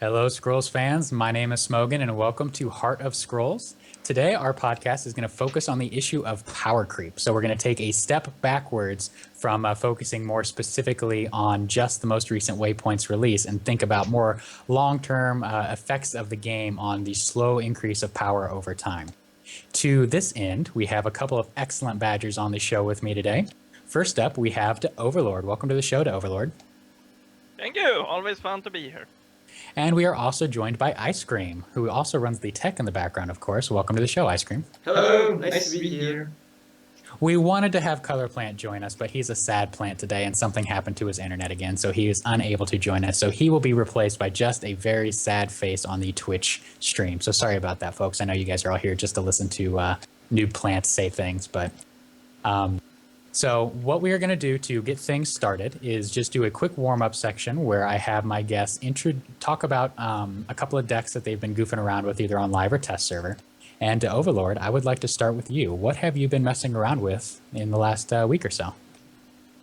Hello, Scrolls fans. My name is Smogan, and welcome to Heart of Scrolls. Today, our podcast is going to focus on the issue of power creep. So, we're going to take a step backwards from focusing more specifically on just the most recent Waypoints release and think about more long term effects of the game on the slow increase of power over time. To this end, we have a couple of excellent badgers on the show with me today. First up, we have to Overlord. Welcome to the show, to Overlord. Thank you. Always fun to be here. And we are also joined by Ice Cream, who also runs the tech in the background, of course. Welcome to the show, Ice Cream. Hello, nice to be here. We wanted to have Color Plant join us, but he's a sad plant today, and something happened to his internet again, so he is unable to join us. So he will be replaced by just a very sad face on the Twitch stream. So sorry about that, folks. I know you guys are all here just to listen to new plants say things, but so what we are going to do to get things started is just do a quick warm-up section where I have my guests talk about a couple of decks that they've been goofing around with either on live or test server. And to Overlord, I would like to start with you. What have you been messing around with in the last week or so?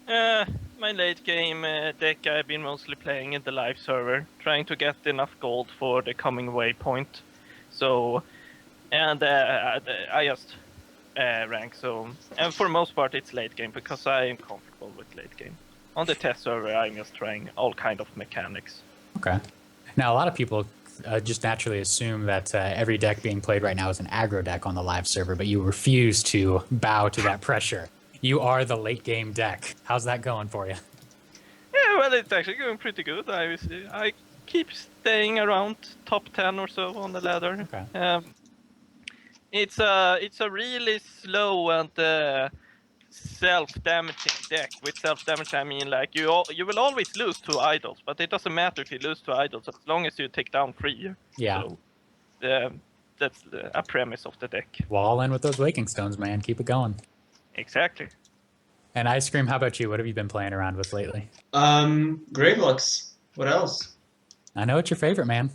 My late game deck I've been mostly playing in the live server, trying to get enough gold for the coming waypoint. So, and I just rank. So, and for the most part, it's late game because I am comfortable with late game. On the test server, I'm just trying all kind of mechanics. Okay. Now, a lot of people just naturally assume that every deck being played right now is an aggro deck on the live server, but you refuse to bow to that pressure. You are the late game deck. How's that going for you? Yeah, well, it's actually going pretty good. I keep staying around top 10 or so on the ladder. Okay. It's a really slow and self-damaging deck. With self-damage, I mean like you will always lose to idols, but it doesn't matter if you lose to idols as long as you take down 3. Yeah. So that's a premise of the deck. Wall in with those Waking Stones, man. Keep it going. Exactly. And Ice Cream, how about you? What have you been playing around with lately? Gravelux. What else? I know it's your favorite, man.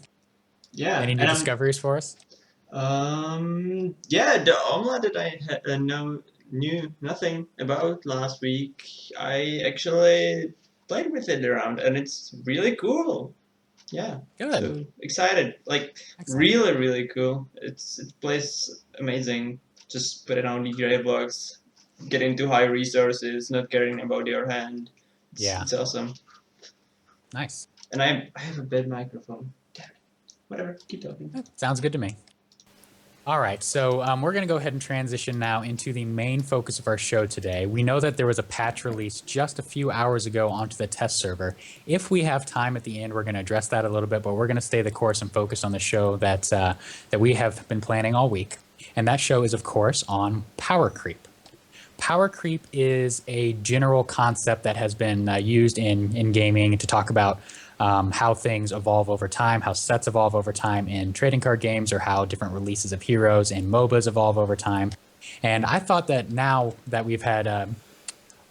Yeah. Any new discoveries for us? Yeah, the omelet that I knew nothing about last week. I actually played with it around, and it's really cool. Yeah. Good. So excited. Like, Excellent. really, really cool. It plays amazing. Just put it on the Gravelux. Get into high resources, not caring about your hand. It's awesome. Nice. And I have a bad microphone. Damn it. Whatever, keep talking. Sounds good to me. All right, so we're going to go ahead and transition now into the main focus of our show today. We know that there was a patch released just a few hours ago onto the test server. If we have time at the end, we're going to address that a little bit, but we're going to stay the course and focus on the show that we have been planning all week. And that show is, of course, on power creep. Power creep is a general concept that has been used in gaming to talk about how things evolve over time, how sets evolve over time in trading card games, or how different releases of heroes and MOBAs evolve over time. And I thought that now that we've had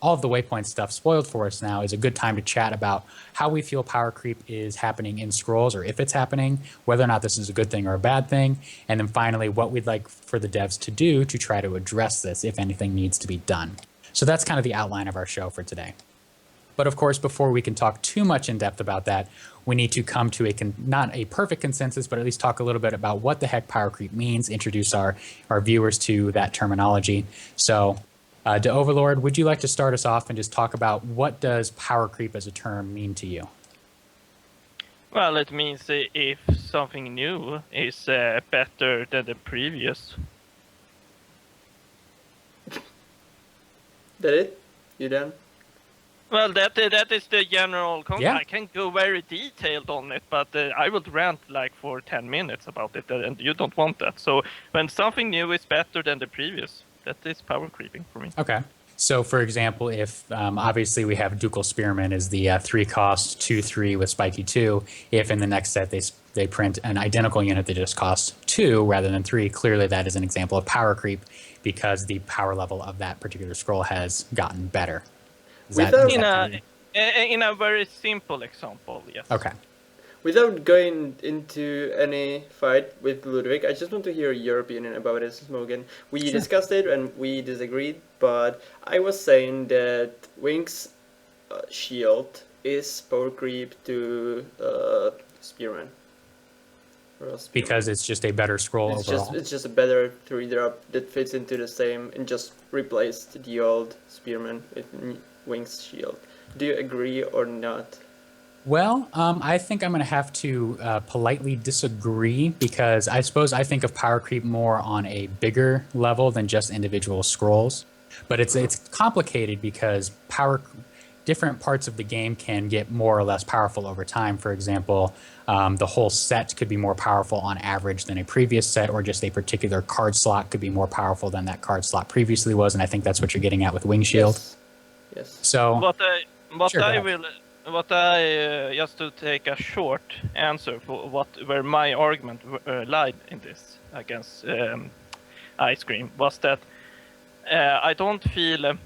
all of the Waypoint stuff spoiled for us now is a good time to chat about how we feel power creep is happening in Scrolls, or if it's happening, whether or not this is a good thing or a bad thing, and then finally what we'd like for the devs to do to try to address this if anything needs to be done. So that's kind of the outline of our show for today. But of course, before we can talk too much in depth about that, we need to come to not a perfect consensus, but at least talk a little bit about what the heck power creep means, introduce our viewers to that terminology. So to Overlord, would you like to start us off and just talk about what does power creep as a term mean to you? Well, it means if something new is better than the previous. That it? You done? Well, that is the general concept. Yeah. I can go very detailed on it, but I would rant like for 10 minutes about it, and you don't want that. So when something new is better than the previous, that is power creeping for me. Okay. So, for example, if obviously we have Ducal Spearman is the 3-cost 2/3 with Spiky 2. If in the next set they print an identical unit that just costs 2 rather than 3, clearly that is an example of power creep because the power level of that particular scroll has gotten better. In a very simple example, yes. Okay. Without going into any fight with Ludwig, I just want to hear your opinion about it, Smogan. We discussed it and we disagreed, but I was saying that Wink's shield is power creep to Spearman. for us. Because it's just a better scroll overall. It's just a better 3-drop that fits into the same and just replaced the old Spearman with Wings Shield. Do you agree or not? Well, I think I'm going to have to politely disagree because I suppose I think of power creep more on a bigger level than just individual scrolls. But it's complicated because different parts of the game can get more or less powerful over time. For example, the whole set could be more powerful on average than a previous set, or just a particular card slot could be more powerful than that card slot previously was. And I think that's what you're getting at with Wing Shield. Yes. So What I just to take a short answer for where my argument lied in this against Ice Cream was that I don't feel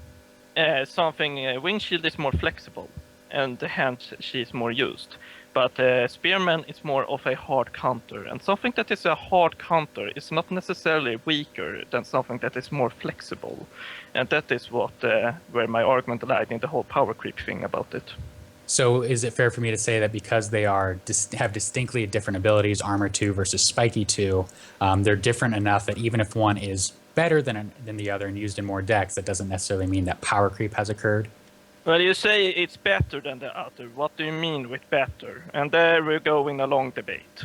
something Wing Shield is more flexible and hence she's more used, but Spearman is more of a hard counter, and something that is a hard counter is not necessarily weaker than something that is more flexible, and that is what where my argument lied in the whole power creep thing about it. So is it fair for me to say that because they are have distinctly different abilities, Armor 2 versus Spiky 2, they're different enough that even if one is better than the other and used in more decks, that doesn't necessarily mean that power creep has occurred? Well, you say it's better than the other. What do you mean with better? And there we go in a long debate.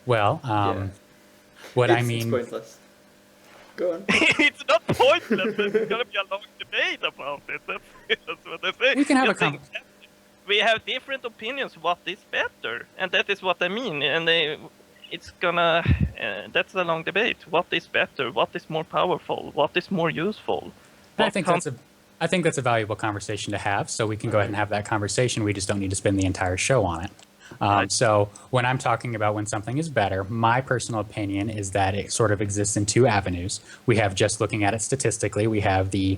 Well, what I mean... It's pointless. Go on. It's not pointless. There's gonna be a long debate about it. That's what I say. We can have We have different opinions what is better, and that is what I mean. And it's gonna. That's a long debate. What is better? What is more powerful? What is more useful? I think that's a valuable conversation to have. So we can go ahead and have that conversation. We just don't need to spend the entire show on it. So when I'm talking about when something is better, my personal opinion is that it sort of exists in two avenues. We have just looking at it statistically. We have the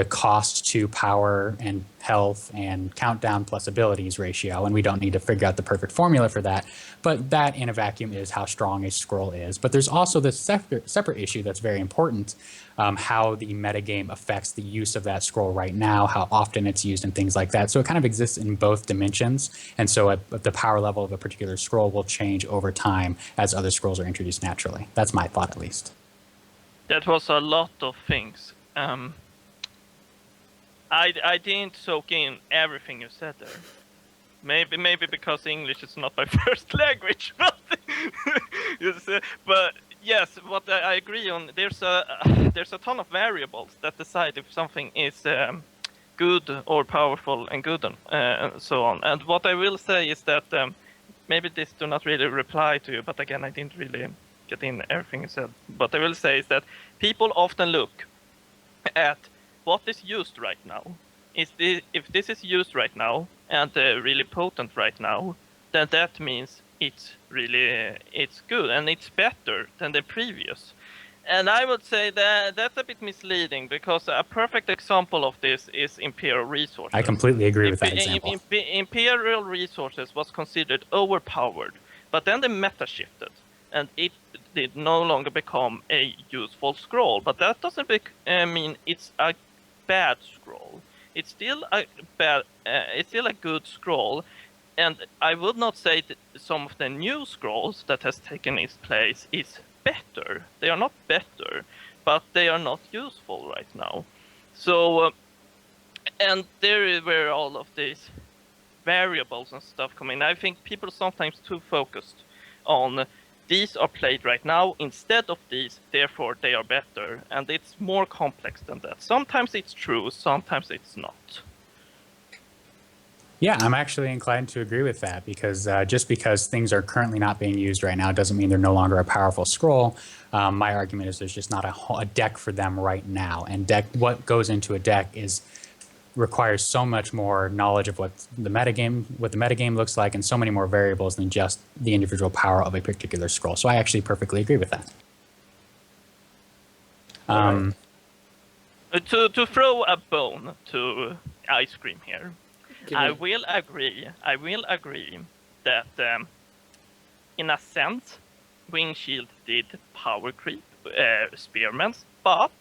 cost to power and health and countdown plus abilities ratio, and we don't need to figure out the perfect formula for that. But that in a vacuum is how strong a scroll is. But there's also this separate issue that's very important, how the metagame affects the use of that scroll right now, how often it's used and things like that. So it kind of exists in both dimensions. And so the power level of a particular scroll will change over time as other scrolls are introduced naturally. That's my thought, at least. That was a lot of things. I didn't soak in everything you said there. Maybe because English is not my first language, but yes, what I agree on, there's a ton of variables that decide if something is good or powerful and good and so on. And what I will say is that maybe this do not really reply to you, but again, I didn't really get in everything you said. What I will say is that people often look at what is used right now. If this is used right now and really potent right now, then that means it's good and it's better than the previous. And I would say that that's a bit misleading, because a perfect example of this is Imperial Resources. I completely agree with that example. Imperial Resources was considered overpowered, but then the meta shifted, and it did no longer become a useful scroll. But that doesn't mean it's a bad scroll. It's still a good scroll, and I would not say that some of the new scrolls that has taken its place is better. They are not better, but they are not useful right now. So, and there is where all of these variables and stuff come in. I think people are sometimes too focused on these are played right now instead of these, therefore they are better. And it's more complex than that. Sometimes it's true, sometimes it's not. Yeah, I'm actually inclined to agree with that, because just because things are currently not being used right now doesn't mean they're no longer a powerful scroll. My argument is there's just not a deck for them right now. And what goes into a deck requires so much more knowledge of what the metagame looks like, and so many more variables than just the individual power of a particular scroll. So I actually perfectly agree with that. To throw a bone to Ice Cream here, I will agree that in a sense Wing Shield did power creep Spearmans, but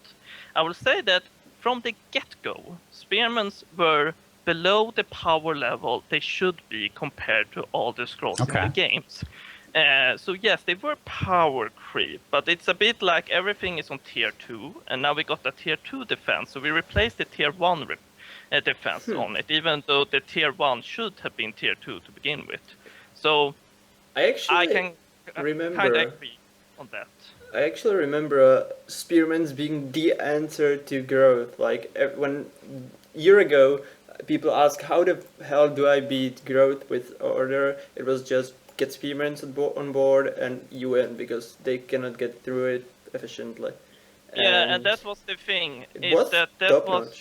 I will say that from the get-go, Spearmans were below the power level they should be compared to all the scrolls in Okay. the games. So yes, they were power creep, but it's a bit like everything is on tier 2, and now we got a tier 2 defense, so we replaced the tier 1 defense on it, even though the tier 1 should have been tier 2 to begin with. So I actually I can remember. kind of agree on that. I actually remember spearments being the answer to growth. Like when year ago, people asked, "How the hell do I beat growth with order?" It was just get spearments on board and you win because they cannot get through it efficiently. Yeah, and that was the thing. It Is was that top was notch.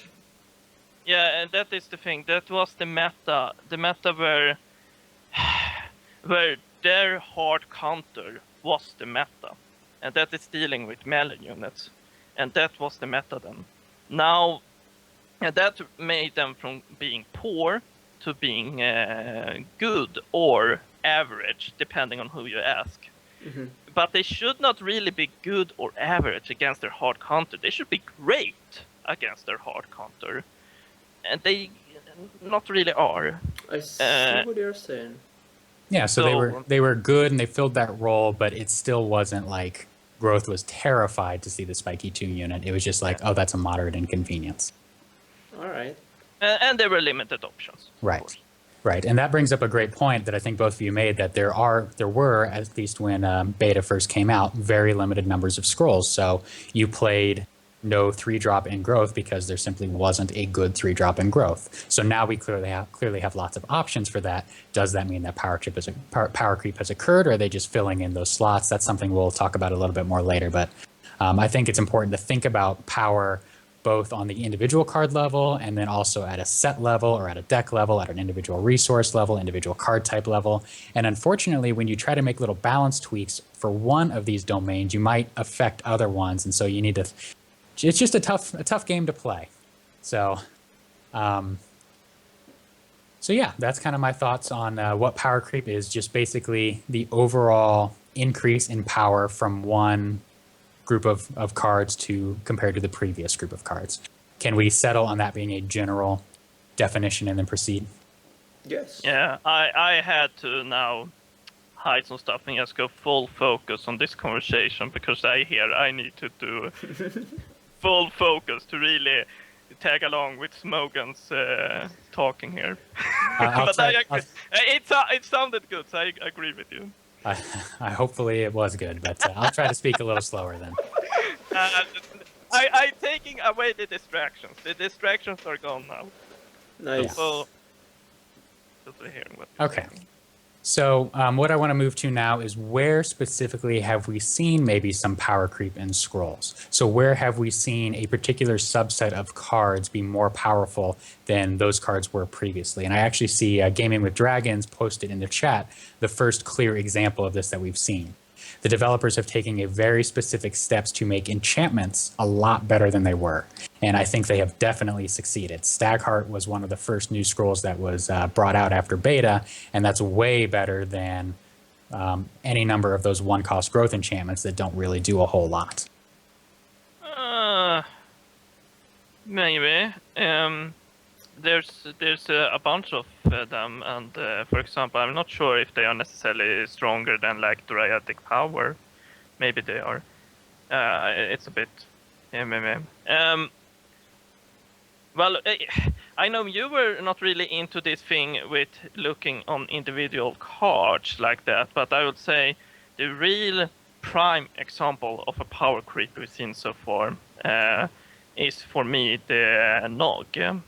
Yeah, and that is the thing. That was the meta. The meta where their hard counter was the meta, and that is dealing with melee units, and that was the meta then. Now, and that made them from being poor to being good or average, depending on who you ask. Mm-hmm. But they should not really be good or average against their hard counter. They should be great against their hard counter. And they not really are. I see what you're saying. Yeah, so they were good and they filled that role, but it still wasn't like growth was terrified to see the Spiky 2 unit. It was just like, oh, that's a moderate inconvenience. All right. And there were limited options. Right. Right. And that brings up a great point that I think both of you made, that there were, at least when beta first came out, very limited numbers of scrolls. So you played no 3-drop in growth because there simply wasn't a good 3-drop in growth. So now we clearly have lots of options for that. Does that mean that power creep has occurred, or are they just filling in those slots? That's something we'll talk about a little bit more later. But I think it's important to think about power both on the individual card level and then also at a set level or at a deck level, at an individual resource level, individual card type level. And unfortunately, when you try to make little balance tweaks for one of these domains, you might affect other ones. And so you need to, it's just a tough game to play. So, so yeah, that's kind of my thoughts on what power creep is. Just basically the overall increase in power from one group of cards to compared to the previous group of cards. Can we settle on that being a general definition and then proceed? Yes. Yeah, I had to now hide some stuff and just go full focus on this conversation because I need to do full focus to really tag along with Smogan's talking here. It sounded good, so I agree with you. I hopefully it was good, but I'll try to speak a little slower then. I'm taking away the distractions. The distractions are gone now. Nice. So, just hearing what. Okay. So what I want to move to now is where specifically have we seen maybe some power creep in scrolls? So where have we seen a particular subset of cards be more powerful than those cards were previously? And I actually see Gaming with Dragons posted in the chat the first clear example of this that we've seen. The developers have taken a very specific steps to make enchantments a lot better than they were. And I think they have definitely succeeded. Stagheart was one of the first new scrolls that was brought out after beta, and that's way better than any number of those one-cost growth enchantments that don't really do a whole lot. Maybe. There's a bunch of them, and for example, I'm not sure if they are necessarily stronger than like Dryatic Power. Maybe they are. It's a bit. Well, I know you were not really into this thing with looking on individual cards like that, but I would say the real prime example of a power creep we've seen so far is for me the Nog.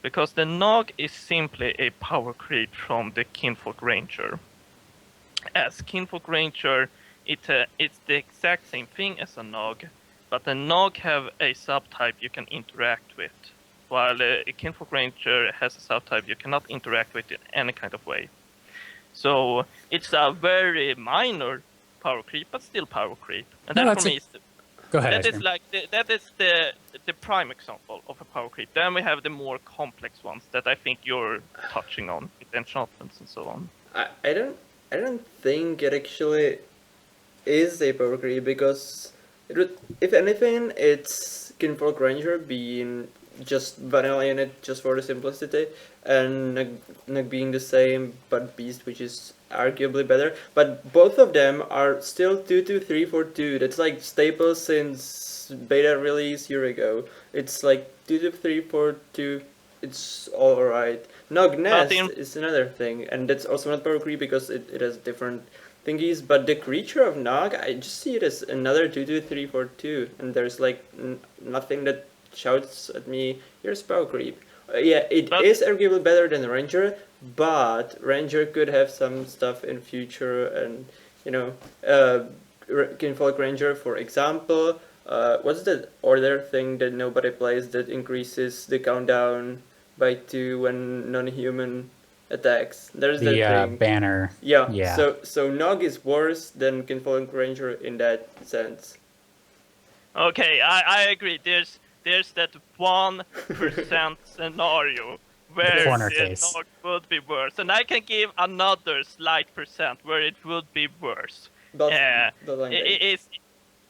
Because the Nog is simply a power creep from the Kinfolk Ranger. As Kinfolk Ranger, it's the exact same thing as a Nog, but the Nog have a subtype you can interact with, while a Kinfolk Ranger has a subtype you cannot interact with in any kind of way. So it's a very minor power creep, but still power creep. And that for me is Go ahead. that is like that is the prime example of a power creep. Then we have the more complex ones that I think you're touching on with enchantments and so on. I don't think it actually is a power creep because if anything, it's Kinfolk Ranger being just vanilla in it just for the simplicity, and Nug being the same but Beast, which is arguably better. But both of them are still 22342. That's like staple since beta release year ago. It's like 22342. It's all right. Nog Nest is another thing, and that's also not power creep because it has different thingies. But the creature of Nog, I just see it as another 22342, and there's like nothing that shouts at me, here's power creep. Yeah, it is arguably better than Ranger, but Ranger could have some stuff in future, and you know, Kinfolk Ranger, for example. What's the order thing that nobody plays that increases the countdown by 2 when non-human attacks? There's The that thing. banner. Yeah. Yeah. So Nog is worse than Kinfolk Ranger in that sense. Okay, I agree. There's that 1% scenario where Corner the case. dog would be worse, and I can give another slight percent where it would be worse. That's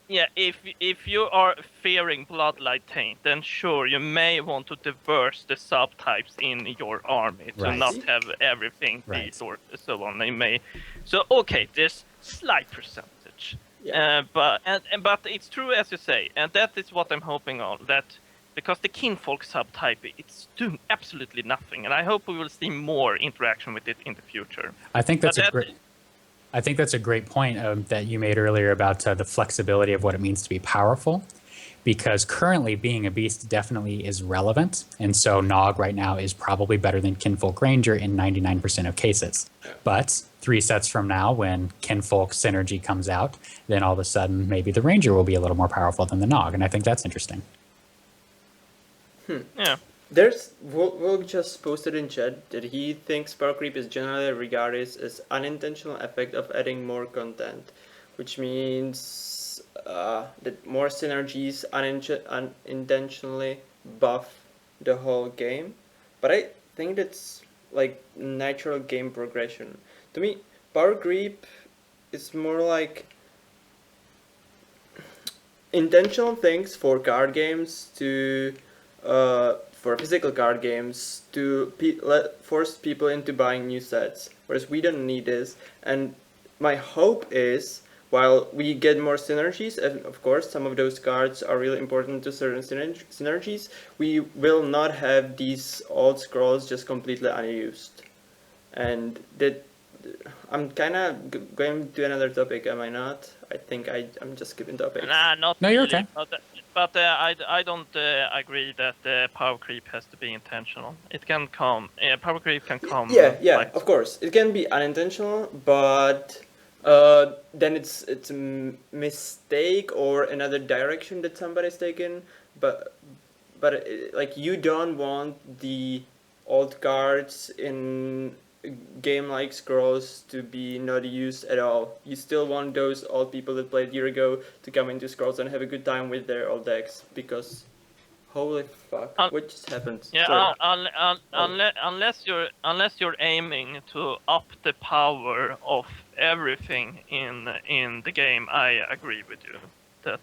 If you are fearing Bloodlight Taint, then sure, you may want to diverse the subtypes in your army to Right. not have everything Right. beat or so on. So okay, there's slight percentage. Yeah. But it's true as you say, and that is what I'm hoping on. That because the Kinfolk subtype, it's doing absolutely nothing, and I hope we will see more interaction with it in the future. I think that's a great point that you made earlier about the flexibility of what it means to be powerful, because currently being a beast definitely is relevant, and so Nog right now is probably better than Kinfolk Ranger in 99% of cases. But 3 sets from now, when Kinfolk Synergy comes out, then all of a sudden maybe the Ranger will be a little more powerful than the Nog, and I think that's interesting. Yeah. There's Wilk just posted in chat that he thinks power creep is generally regarded as unintentional effect of adding more content, which means that more synergies unintentionally buff the whole game. But I think that's like natural game progression. To me, power creep is more like intentional things for card games to for physical card games to force people into buying new sets, whereas we don't need this. And my hope is, while we get more synergies, and of course some of those cards are really important to certain synergies, we will not have these old scrolls just completely unused. And that I'm kind of going to another topic, am I not? I think I'm just skipping topics. Nah, not No, you're really. okay. But I don't agree that power creep has to be intentional. It can come. Power creep can come. Yeah, of course. It can be unintentional, but then it's a mistake or another direction that somebody's taken. But like you don't want the old cards in game like Scrolls to be not used at all. You still want those old people that played a year ago to come into Scrolls and have a good time with their old decks, because holy fuck, what just happened? Yeah, unless you're aiming to up the power of everything in the game, I agree with you that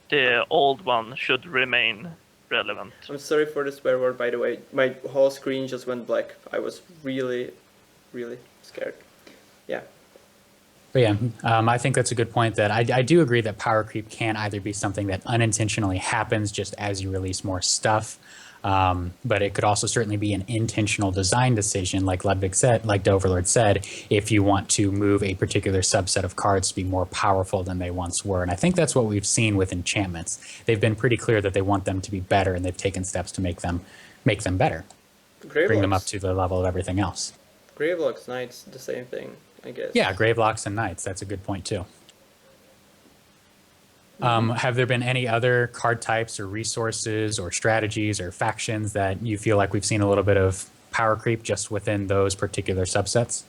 the old one should remain relevant. I'm sorry for the swear word, by the way. My whole screen just went black. I was really, really scared. Yeah. But yeah, I think that's a good point. That I do agree that power creep can either be something that unintentionally happens just as you release more stuff, but it could also certainly be an intentional design decision, like Ludwig said, like Overlord said, if you want to move a particular subset of cards to be more powerful than they once were. And I think that's what we've seen with enchantments. They've been pretty clear that they want them to be better, and they've taken steps to make them better, bring them up to the level of everything else. Gravelocks Knights, the same thing, I guess. Yeah, Gravelocks and Knights. That's a good point too. Have there been any other card types or resources or strategies or factions that you feel like we've seen a little bit of power creep just within those particular subsets?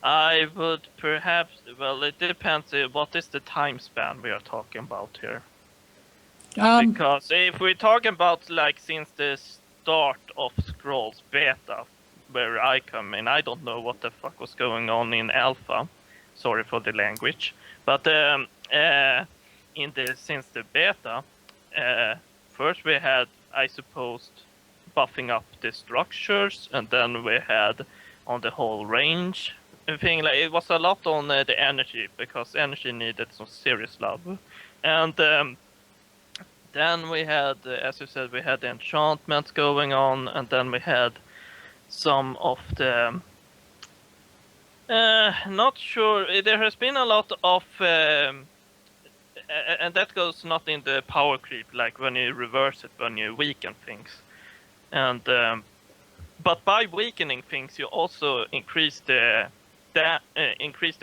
I would perhaps. Well, it depends. What is the time span we are talking about here? Because if we're talking about like since the start of Scrolls beta, where I come in, I don't know what the fuck was going on in alpha. Sorry for the language, but since the beta, first we had, I suppose, buffing up the structures, and then we had on the whole range thing. Like it was a lot on the energy, because energy needed some serious love, and then we had, as you said, we had the enchantments going on, and then we had some of the. Not sure. There has been a lot of, and that goes not in the power creep, like when you reverse it, when you weaken things, and but by weakening things, you also increase the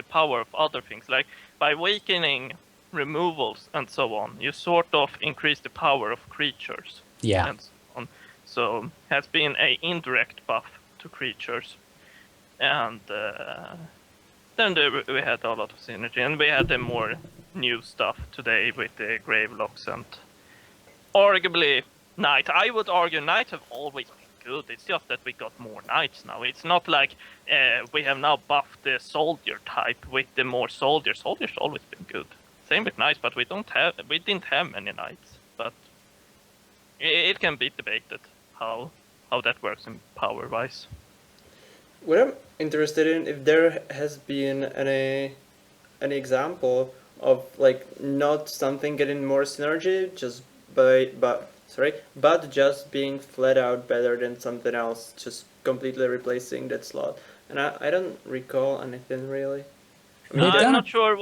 power of other things. Like by weakening removals and so on, you sort of increase the power of creatures. Yeah. And so on. So has been a indirect buff to creatures. And then we had a lot of synergy, and we had the more new stuff today with the Gravelocks and arguably Knight. I would argue Knight have always been good. It's just that we got more Knights now. It's not like we have now buffed the soldier type with the more soldiers. Soldiers always been good. Same with Knights, but we didn't have many Knights. But it can be debated how that works in power wise. What I'm interested in, if there has been any example of like not something getting more synergy just but just being flat out better than something else, just completely replacing that slot. And I don't recall anything really. I mean, I'm not sure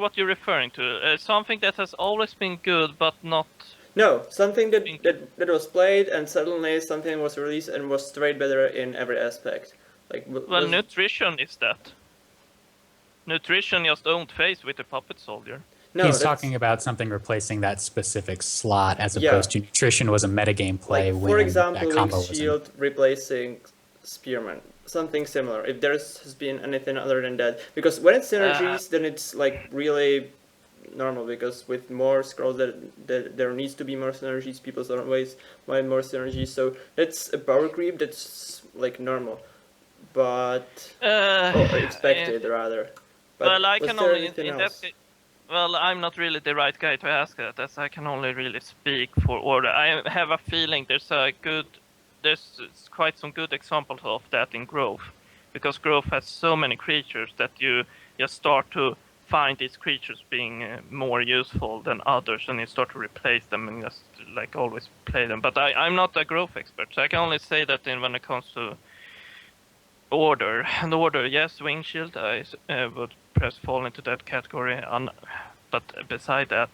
what you're referring to. Something that has always been good, but not. No, something that was played and suddenly something was released and was straight better in every aspect. Like Well, nutrition is that. Nutrition just don't phase with the puppet soldier. no, He's that's- talking about something replacing that specific slot as Yeah. opposed to nutrition was a metagame play like, when for example, that combo Link's was in. Shield replacing Spearman. Something similar. If has been anything other than that. Because when it's synergies, then it's like really normal, because with more scrolls that there needs to be more synergies, people always want more synergies. So that's a power creep that's like normal. But or expected rather. But Well, I was can there only anything in that else? case. Well, I'm not really the right guy to ask that, as I can only really speak for Order. I have a feeling there's quite some good examples of that in Growth, because Growth has so many creatures that you just start to find these creatures being more useful than others, and you start to replace them and just like always play them. But I'm not a Growth expert, so I can only say that when it comes to Order, and Order, yes, Wing Shield, I would perhaps fall into that category. But beside that,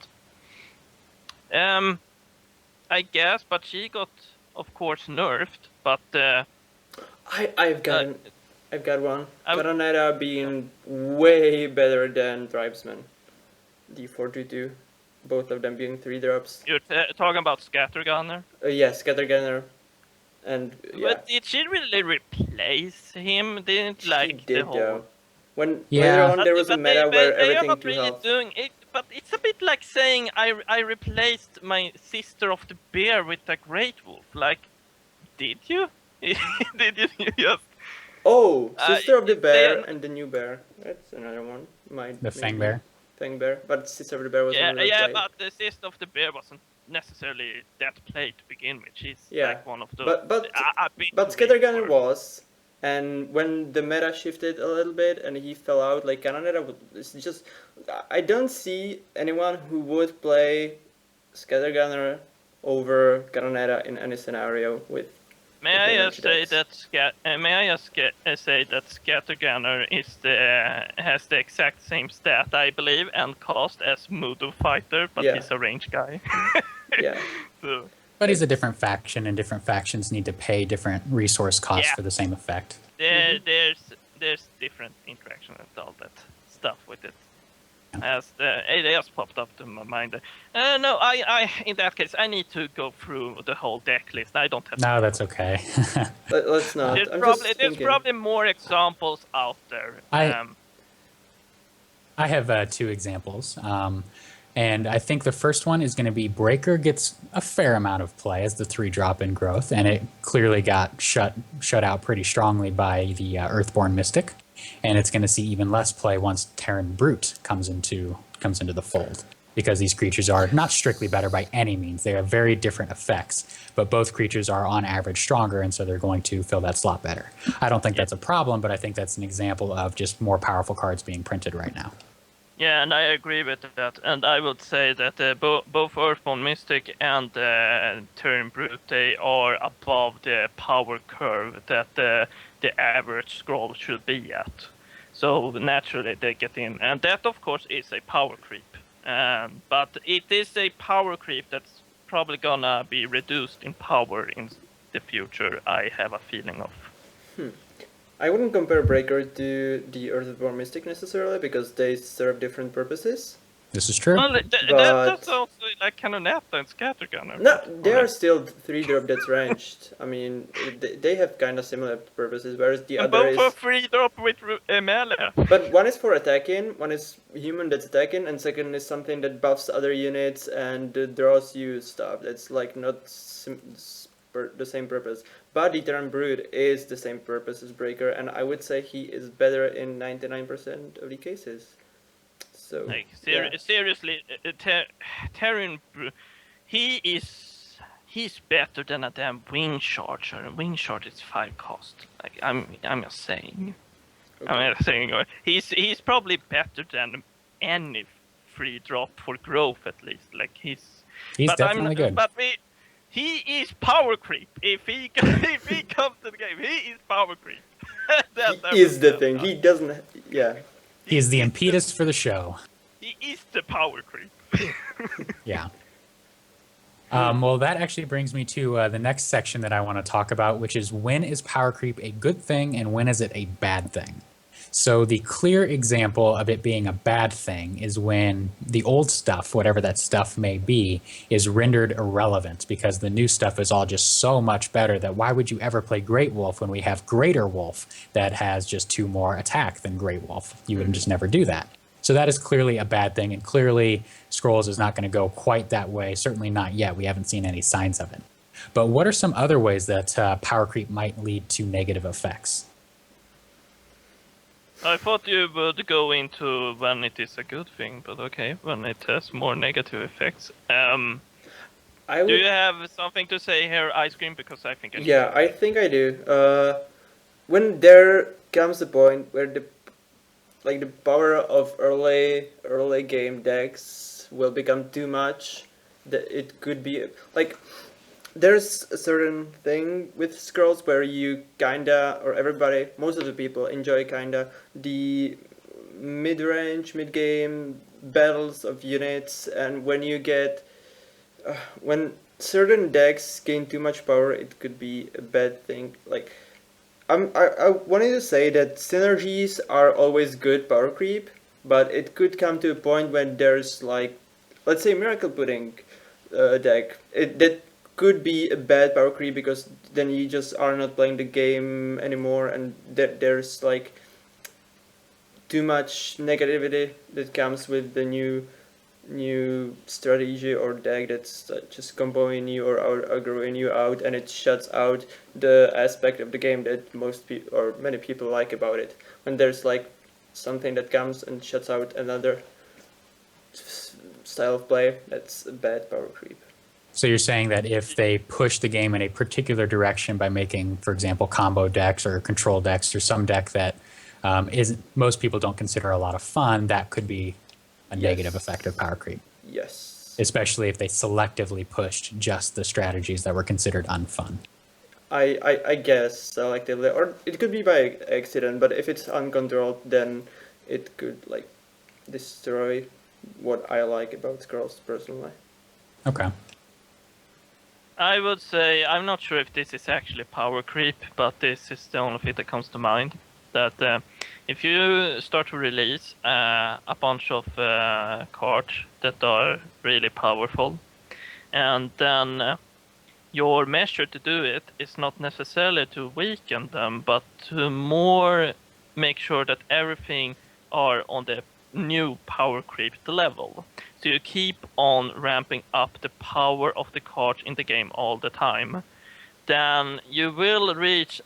I guess, but she got, of course, nerfed. But I've got one. I would- Caronetta being way better than Tribesman. D422. Both of them being 3 drops. you're talking about Scattergunner. Yes, Scattergunner. And yeah, But did she really replace him? Didn't she like did the whole. though. When Yeah. later on But- there was a but meta they where are everything not to really health. doing it. But it's a bit like saying I replaced my Sister of the Bear with a Great Wolf. Like, did you? Did you just? Oh, Sister of the they Bear are- and the New Bear. That's another one. The Fang Bear. Fang Bear, but Sister of the Bear was Yeah, another yeah, play. but the Sister of the Bear wasn't necessarily that played to begin with. She's Yeah, like one of those. but a bit But weak Scattergunner for- was, and when the meta shifted a little bit and he fell out, like Caronetta, it's just I don't see anyone who would play Scattergunner over Caronetta in any scenario with. May I with just the say energy that may I just say that Scattergunner has the exact same stat, I believe, and cost as Moodle Fighter, but Yeah. he's a range guy. Yeah, So, But he's a different faction, and different factions need to pay different resource costs Yeah. for the same effect. there's different interaction and all that stuff with it. As it just popped up to my mind. No, I in that case I need to go through the whole deck list. I don't have. No, that's okay. let's not. There's I'm probably just there's thinking. probably more examples out there. I have 2 examples. And I think the first one is going to be Breaker gets a fair amount of play as the 3-drop in Growth, and it clearly got shut out pretty strongly by the Earthborn Mystic, and it's going to see even less play once Terran Brute comes into the fold. because these creatures are not strictly better by any means. They have very different effects, but both creatures are on average stronger, and so they're going to fill that slot better. I don't think that's a problem, but I think that's an example of just more powerful cards being printed right now. Yeah, and I agree with that. And I would say that both Earthborn Mystic and Terran Brute, they are above the power curve that the average scroll should be at. So naturally they get in. And that, of course, is a power creep. But it is a power creep that's probably gonna be reduced in power in the future, I have a feeling of. I wouldn't compare Breaker to the Earthborn Mystic necessarily because they serve different purposes. This is true. Well, that's also like Canonetta and Scattergunner. No, they are still 3-drop that's ranged. I mean, they have kind of similar purposes, whereas the And other both is... are 3-drop with melee. But one is for attacking, one is human that's attacking, and second is something that buffs other units and draws you stuff. That's like not the same purpose. But the Terran Brood is the same purpose as Breaker, and I would say he is better in 99% of the cases. So, Like yeah. seriously, Terran, he's better than a damn Wing Charger. And Wing Charge is 5 cost. Like I'm just saying. Okay. I'm just saying. He's probably better than any free drop for growth at least. Like he's Definitely good. But he is power creep. If he comes to the game, he is power creep. He is the thing. He doesn't... Yeah. He is the impetus for the show. He is the power creep. Yeah. Well, that actually brings me to the next section that I want to talk about, which is when is power creep a good thing and when is it a bad thing? So the clear example of it being a bad thing is when the old stuff, whatever that stuff may be, is rendered irrelevant because the new stuff is all just so much better that why would you ever play Great Wolf when we have Greater Wolf that has just 2 more attack than Great Wolf? You would just never do that. So that is clearly a bad thing, and clearly Scrolls is not going to go quite that way, certainly not yet. We haven't seen any signs of it. But what are some other ways that power creep might lead to negative effects? I thought you would go into when it is a good thing, but okay, when it has more negative effects. I would... Do you have something to say here, Ice Cream? Because I think I Yeah, I think I do. When there comes a point where the power of early game decks will become too much, that it could be like there's a certain thing with Scrolls where you kinda, or everybody, most of the people enjoy kinda the mid-range, mid-game battles of units, and when you get when certain decks gain too much power, it could be a bad thing. Like I wanted to say that synergies are always good power creep, but it could come to a point when there's like, let's say Miracle Pudding deck. That could be a bad power creep because then you just are not playing the game anymore, and there's like too much negativity that comes with the new strategy or deck that's just comboing you or aggroing you out, and it shuts out the aspect of the game that most people or many people like about it. When there's like something that comes and shuts out another style of play, that's a bad power creep. So you're saying that if they push the game in a particular direction by making, for example, combo decks or control decks or some deck that most people don't consider a lot of fun, that could be a negative effect of power creep. Yes. Especially if they selectively pushed just the strategies that were considered unfun. I guess selectively, or it could be by accident, but if it's uncontrolled, then it could like destroy what I like about Scrolls personally. Okay. I would say, I'm not sure if this is actually power creep, but this is the only thing that comes to mind. That if you start to release a bunch of cards that are really powerful, and then your measure to do it is not necessarily to weaken them, but to more make sure that everything are on the new power creep level. So you keep on ramping up the power of the cards in the game all the time. Then you will reach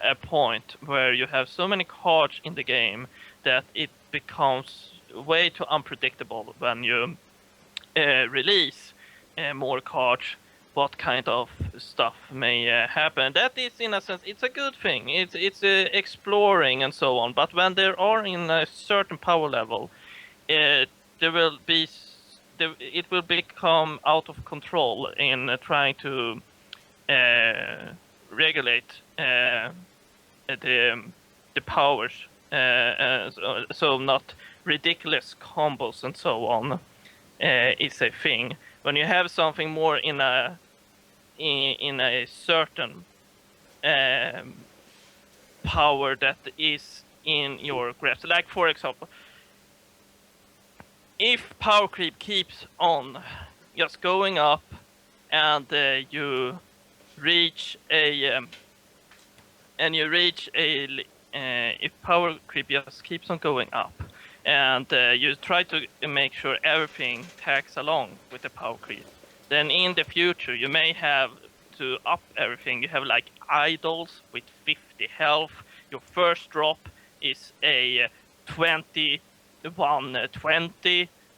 a point where you have so many cards in the game that it becomes way too unpredictable when you release more cards, what kind of stuff may happen. That is, in a sense, it's a good thing. It's exploring and so on. But when they are in a certain power level, there will be it will become out of control in trying to regulate the powers. So not ridiculous combos and so on is a thing. When you have something more in a certain power that is in your grasp, like for example, if power creep keeps on just going up, and you reach a if power creep just keeps on going up, and you try to make sure everything tags along with the power creep, then in the future you may have to up everything. You have like idols with 50 health. Your first drop is a 21-20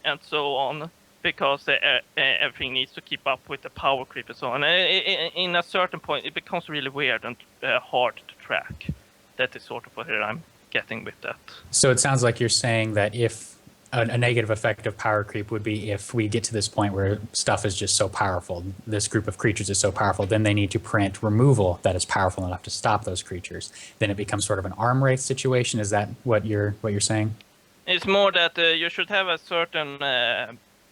and so on, because everything needs to keep up with the power creep and so on. In a certain point, it becomes really weird and hard to track. That is sort of what I'm getting with that. So it sounds like you're saying that if a negative effect of power creep would be if we get to this point where stuff is just so powerful, this group of creatures is so powerful, then they need to print removal that is powerful enough to stop those creatures. Then it becomes sort of an arm race situation. Is that what you're saying? It's more that you should have a certain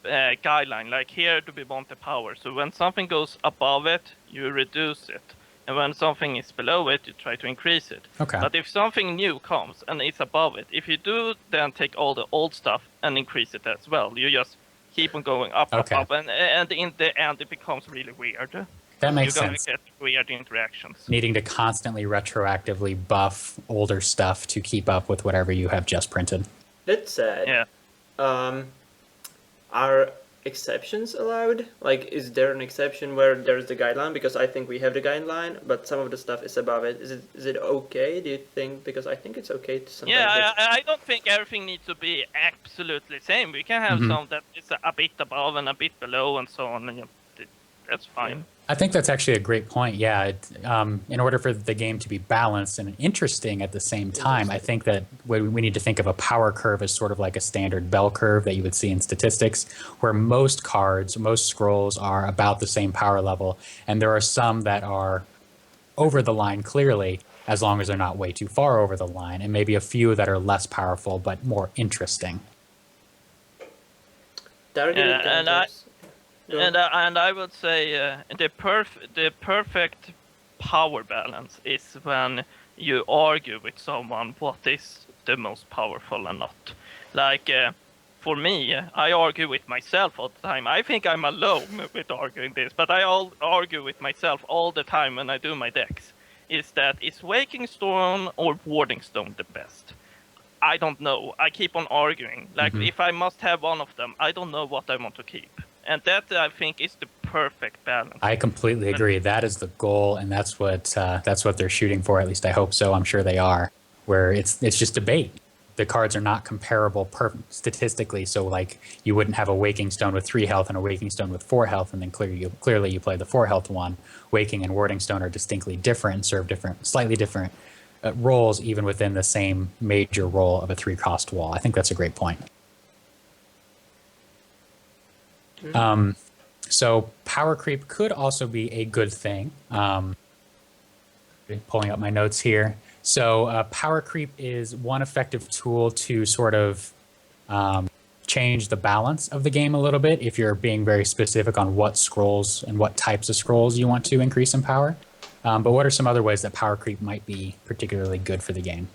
guideline, like here do we want the power. So when something goes above it, you reduce it. And when something is below it, you try to increase it. Okay. But if something new comes and it's above it, if you do then take all the old stuff and increase it as well, you just keep on going up, Okay. up, and in the end it becomes really weird. That makes You're going sense. to get weird interactions. Needing to constantly retroactively buff older stuff to keep up with whatever you have just printed. That's sad. Yeah. Are exceptions allowed? Like, is there an exception where there's the guideline? Because I think we have the guideline, but some of the stuff is above it. Is it okay, do you think? Because I think it's okay to sometimes... Yeah, I don't think everything needs to be absolutely the same. We can have some that is a bit above and a bit below and so on. And that's fine. I think that's actually a great point. Yeah, in order for the game to be balanced and interesting at the same time, I think that we need to think of a power curve as sort of like a standard bell curve that you would see in statistics, where most cards, most scrolls are about the same power level, and there are some that are over the line clearly, as long as they're not way too far over the line, and maybe a few that are less powerful but more interesting. Targeted counters. And I would say the perfect power balance is when you argue with someone what is the most powerful and not. Like for me, I argue with myself all the time. I think I'm alone with arguing this, but I argue with myself all the time when I do my decks. Is Waking Stone or Warding Stone the best? I don't know. I keep on arguing. Like if I must have one of them, I don't know what I want to keep. And that, I think, is the perfect balance. I completely agree. That is the goal, and that's what they're shooting for. At least I hope so. I'm sure they are. Where it's just debate. The cards are not comparable statistically, so like you wouldn't have a Waking Stone with 3 health and a Waking Stone with 4 health, and then clearly you play the 4 health one. Waking and Warding Stone are distinctly different and serve slightly different roles, even within the same major role of a 3-cost wall. I think that's a great point. So power creep could also be a good thing. Pulling up my notes here. So power creep is one effective tool to sort of change the balance of the game a little bit if you're being very specific on what scrolls and what types of scrolls you want to increase in power. But what are some other ways that power creep might be particularly good for the game?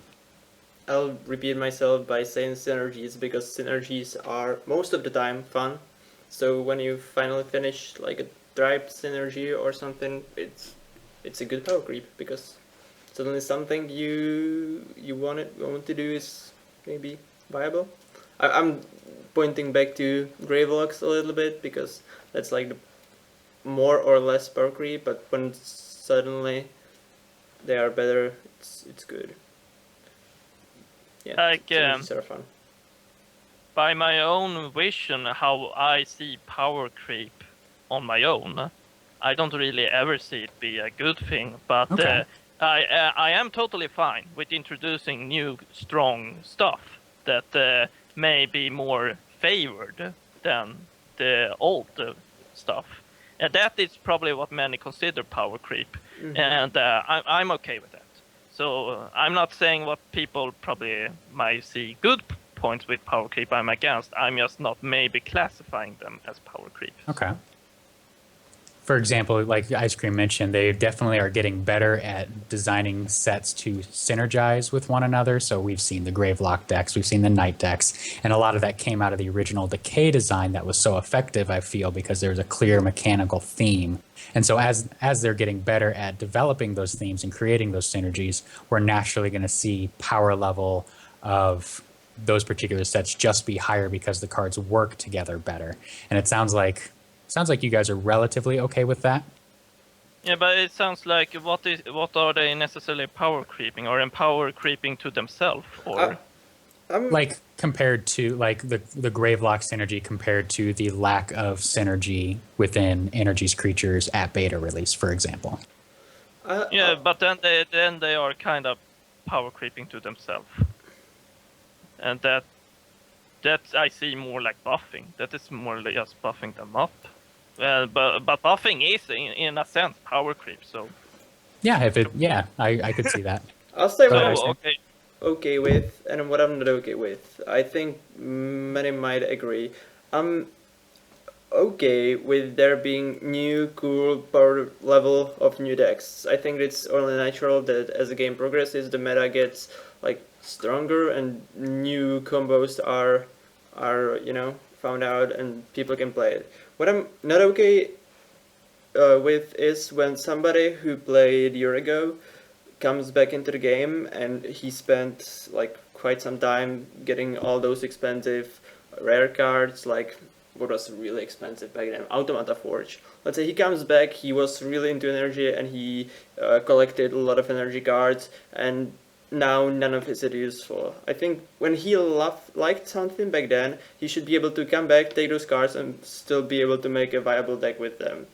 I'll repeat myself by saying synergies, because synergies are most of the time fun. So when you finally finish like a Drive synergy or something, it's a good power creep, because suddenly something you want to do is maybe viable. I'm pointing back to Gravelocks a little bit, because that's like the more or less power creep, but when suddenly they are better, it's good. Yeah, Like synergies are fun. by my own vision, how I see power creep on my own, I don't really ever see it be a good thing. But Okay. I am totally fine with introducing new strong stuff that may be more favored than the old stuff. And that is probably what many consider power creep. And I'm okay with that. So I'm not saying what people probably might see good points with power creep I'm against. I'm just not maybe classifying them as power creep. Okay. For example, like Ice Cream mentioned, they definitely are getting better at designing sets to synergize with one another. So we've seen the Gravelock decks, we've seen the Knight decks, and a lot of that came out of the original Decay design that was so effective, I feel, because there's a clear mechanical theme. And so as they're getting better at developing those themes and creating those synergies, we're naturally going to see power level of those particular sets just be higher because the cards work together better. And it sounds like you guys are relatively okay with that. Yeah, but it sounds like what are they necessarily power creeping, or power creeping to themselves, or Like compared to like the Gravelock synergy compared to the lack of synergy within Energy's creatures at beta release, for example. yeah, but then they are kind of power creeping to themselves, and that I see more like buffing. That is more like just buffing them up. But buffing is in a sense power creep. So Yeah, I could see that. I'll say what So- I'm oh, okay. okay with and what I'm not okay with. I think many might agree. I'm okay with there being new cool power level of new decks. I think it's only natural that as the game progresses, the meta gets like stronger and new combos are found out and people can play it. What I'm not okay with is when somebody who played a year ago comes back into the game and he spent like quite some time getting all those expensive rare cards, like what was really expensive back then, Automata Forge. Let's say he comes back, he was really into energy and he collected a lot of energy cards, and now none of it is useful. I think when he liked something back then, he should be able to come back, take those cards, and still be able to make a viable deck with them.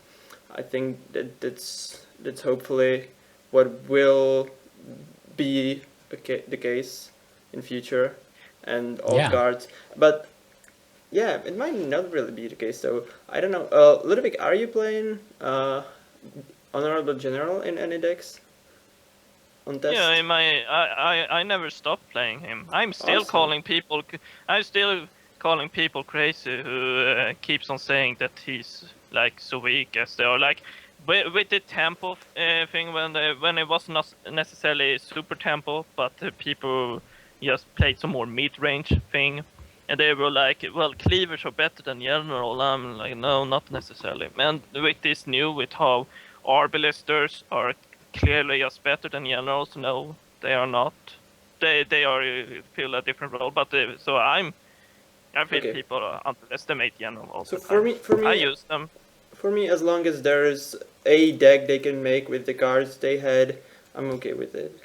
I think that's hopefully what will be the case in future, and all Yeah. cards. But yeah, it might not really be the case though. I don't know. Ludwig, are you playing Honorable General in any decks? On test? Yeah, I never stopped playing him. I'm still Awesome. calling people crazy who keeps on saying that he's like so weak as they are. Like with the tempo thing, when it was not necessarily super tempo, but people just played some more mid-range thing, and they were like, well, cleavers are better than general. I'm like, no, not necessarily. And with this new, with how Arbalesters are clearly just better than generals, no, they are not. They are fill a different role, but so I feel Okay. people underestimate general all So the time. for me, I use them. For me, as long as there's a deck they can make with the cards they had, I'm okay with it.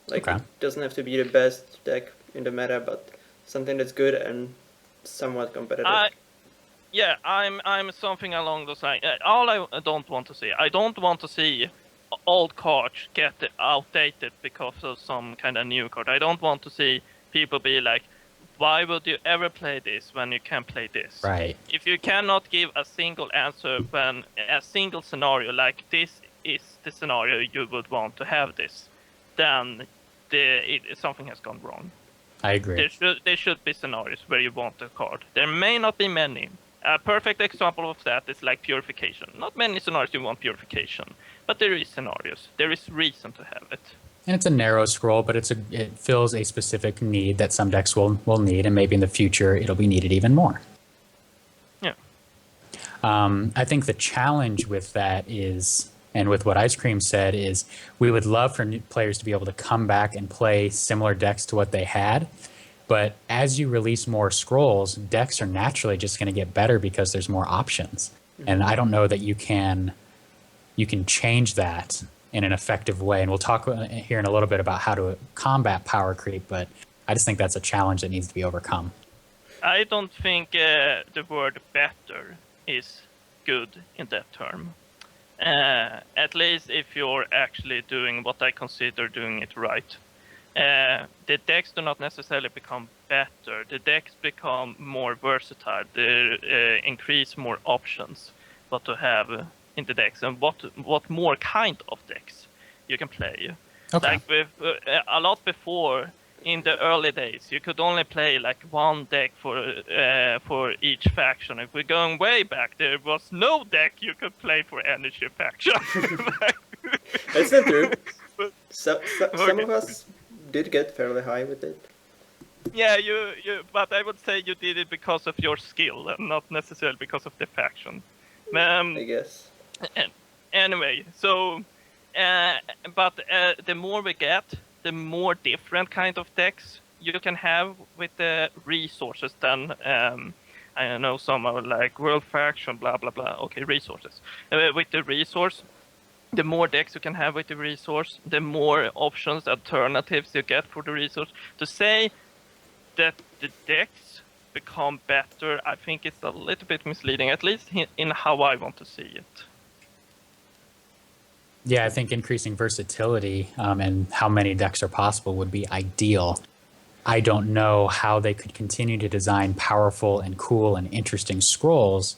Like, Okay. it doesn't have to be the best deck in the meta, but something that's good and somewhat competitive. Yeah, I'm something along those lines. All I don't want to see, I don't want to see old cards get outdated because of some kind of new card. I don't want to see people be like, why would you ever play this when you can play this? Right. If you cannot give a single answer when a single scenario like this is the scenario you would want to have this, then something has gone wrong. I agree. There should be scenarios where you want the card. There may not be many. A perfect example of that is like Purification. Not many scenarios you want Purification, but there is scenarios. There is reason to have it. And it's a narrow scroll, but it fills a specific need that some decks will need, and maybe in the future it'll be needed even more. Yeah. I think the challenge with that is, and with what Ice Cream said, is we would love for new players to be able to come back and play similar decks to what they had. But as you release more scrolls, decks are naturally just going to get better because there's more options. And I don't know that you can change that in an effective way. And we'll talk here in a little bit about how to combat power creep, but I just think that's a challenge that needs to be overcome. I don't think the word better is good in that term. At least if you're actually doing what I consider doing it right. The decks do not necessarily become better. The decks become more versatile. They increase more options what to have in the decks and what more kind of decks you can play. Okay. Like a lot before, in the early days, you could only play like one deck for each faction. If we're going way back, there was no deck you could play for energy faction. That's not true. But- Some of us did get fairly high with it. Yeah, but I would say you did it because of your skill, and not necessarily because of the faction. I guess. Anyway, so, but the more we get, the more different kind of decks you can have with the resources than, I don't know, some are like World Faction, blah, blah, blah. Okay, resources. With the resource, the more decks you can have with the resource, the more options, alternatives you get for the resource. To say that the decks become better, I think it's a little bit misleading, at least in how I want to see it. Yeah, I think increasing versatility and how many decks are possible would be ideal. I don't know how they could continue to design powerful and cool and interesting scrolls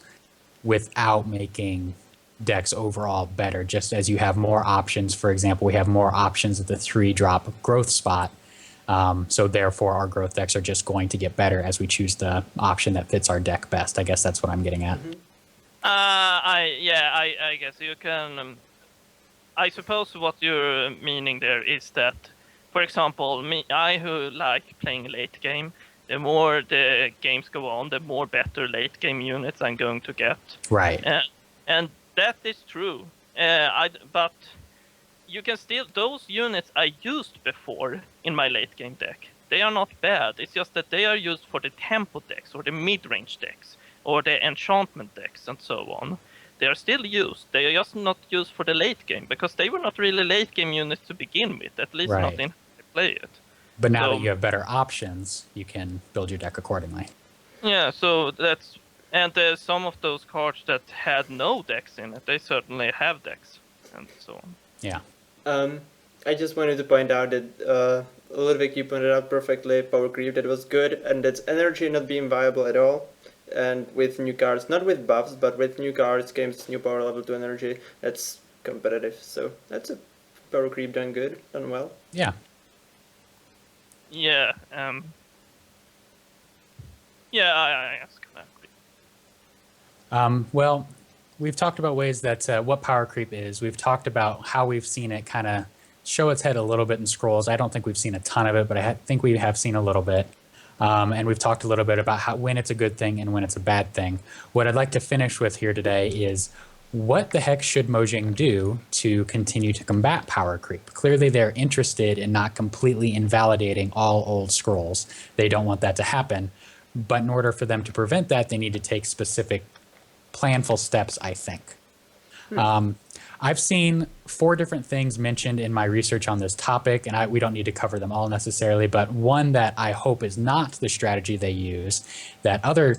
without making decks overall better. Just as you have more options, for example, we have more options at the 3-drop growth spot. So therefore, our growth decks are just going to get better as we choose the option that fits our deck best. I guess that's what I'm getting at. I guess you can. I suppose what you're meaning there is that, for example, I who like playing late game, the more the games go on, the more better late game units I'm going to get. Right. And that is true. But you can still, those units I used before in my late game deck, they are not bad. It's just that they are used for the tempo decks or the mid-range decks or the enchantment decks and so on. They are still used. They are just not used for the late game because they were not really late game units to begin with, at least not in how they play it. But now that you have better options, you can build your deck accordingly. Yeah, so that's, and some of those cards that had no decks in it, they certainly have decks and so on. Yeah. I just wanted to point out that Ludwig, you pointed out perfectly power creep, that was good, and that's energy not being viable at all. And with new cards, not with buffs, but with new cards, games, new power level to energy, that's competitive. So that's a power creep done good, done well. Yeah. Yeah, I ask that. Well, we've talked about ways that what power creep is. We've talked about how we've seen it kind of show its head a little bit in Scrolls. I don't think we've seen a ton of it, but I think we have seen a little bit. And we've talked a little bit about when it's a good thing and when it's a bad thing. What I'd like to finish with here today is what the heck should Mojang do to continue to combat power creep? Clearly, they're interested in not completely invalidating all old Scrolls. They don't want that to happen. But in order for them to prevent that, they need to take specific planful steps, I think. I've seen 4 different things mentioned in my research on this topic, and we don't need to cover them all necessarily, but one that I hope is not the strategy they use, that other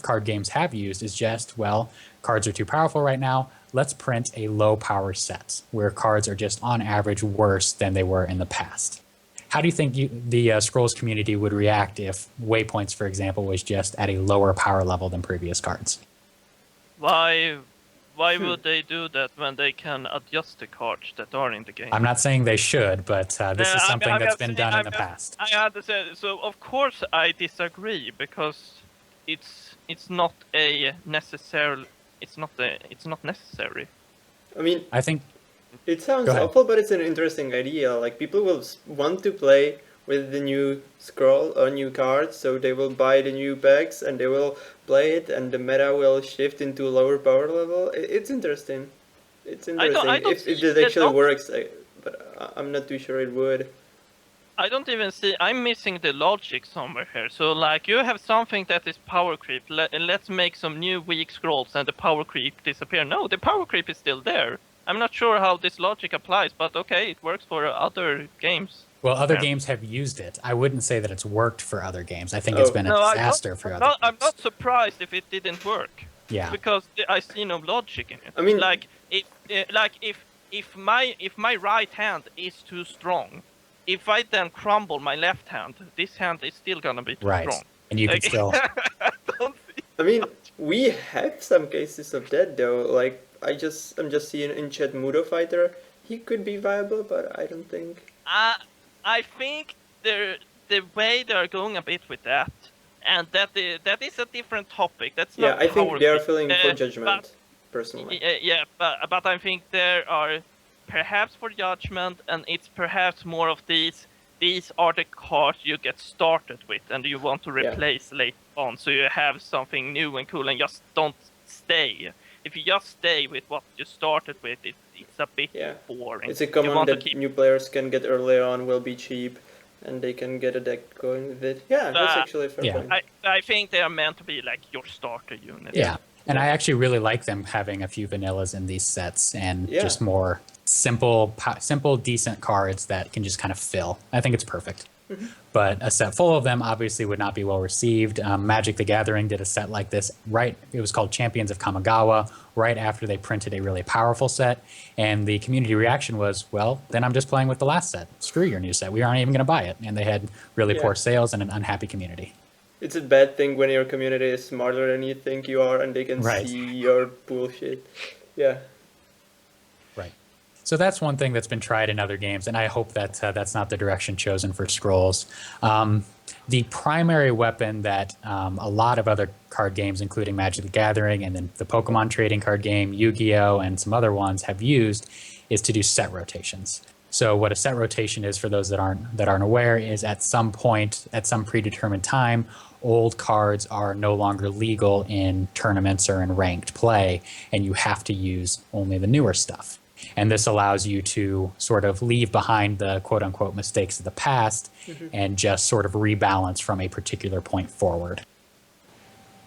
card games have used, is just, well, cards are too powerful right now, let's print a low power set, where cards are just on average worse than they were in the past. How do you think the Scrolls community would react if Waypoints, for example, was just at a lower power level than previous cards? Why would they do that when they can adjust the cards that are in the game? I'm not saying they should, but this is something that's been done in the past. I understand. So of course I disagree because it's not necessary. It's not necessary. I mean, I think it sounds Go ahead. awful, but it's an interesting idea. Like, people will want to play with the new scroll or new cards, so they will buy the new packs and they will play it, and the meta will shift into a lower power level. It's interesting. It's interesting I don't if see it it actually not- works, but I'm not too sure it would. I don't even see. I'm missing the logic somewhere here. So like you have something that is power creep. Let's make some new weak scrolls and the power creep disappear. No, the power creep is still there. I'm not sure how this logic applies, but okay, it works for other games. Well, other Yeah. games have used it. I wouldn't say that it's worked for other games. I think it's Oh. been a No, disaster for I'm other not, I'm games. not surprised if it didn't work. Yeah. Because I see no logic in it. I mean- like if my right hand is too strong, if I then crumble my left hand, this hand is still gonna be too Right. strong. And you can Like, still. I don't see. I mean, we have some cases of that though. Like I'm just seeing in chat Mudo Fighter. He could be viable, but I don't think. I think the way they are going a bit with that, and that is a different topic. That's Yeah, not I think power they are creep. feeling for but- judgment, personally. Yeah, but I think there are perhaps for judgment, and it's perhaps more of these. These are the cards you get started with, and you want to Yeah. replace later on, so you have something new and cool, and just don't stay. If you just stay with what you started with, it's a bit Yeah. boring. It's a You common want to that keep new players can get earlier on, will be cheap, and they can get a deck going with it. Yeah, that's actually a fair Yeah. point. I think they are meant to be like your starter unit. Yeah. And I actually really like them having a few vanillas in these sets and Yeah. just more simple, decent cards that can just kind of fill. I think it's perfect. But a set full of them obviously would not be well received. Magic the Gathering did a set like this, right? It was called Champions of Kamigawa, right after they printed a really powerful set. And the community reaction was, well, then I'm just playing with the last set. Screw your new set. We aren't even going to buy it. And they had really Yeah. poor sales and an unhappy community. It's a bad thing when your community is smarter than you think you are, and they can Right. see your bullshit. Yeah. Right. So that's one thing that's been tried in other games, and I hope that that's not the direction chosen for Scrolls. The primary weapon that a lot of other card games, including Magic the Gathering and then the Pokemon trading card game, Yu-Gi-Oh, and some other ones have used is to do set rotations. So what a set rotation is, for those that aren't aware, is at some point, at some predetermined time, old cards are no longer legal in tournaments or in ranked play, and you have to use only the newer stuff. And this allows you to sort of leave behind the quote unquote mistakes of the past and just sort of rebalance from a particular point forward.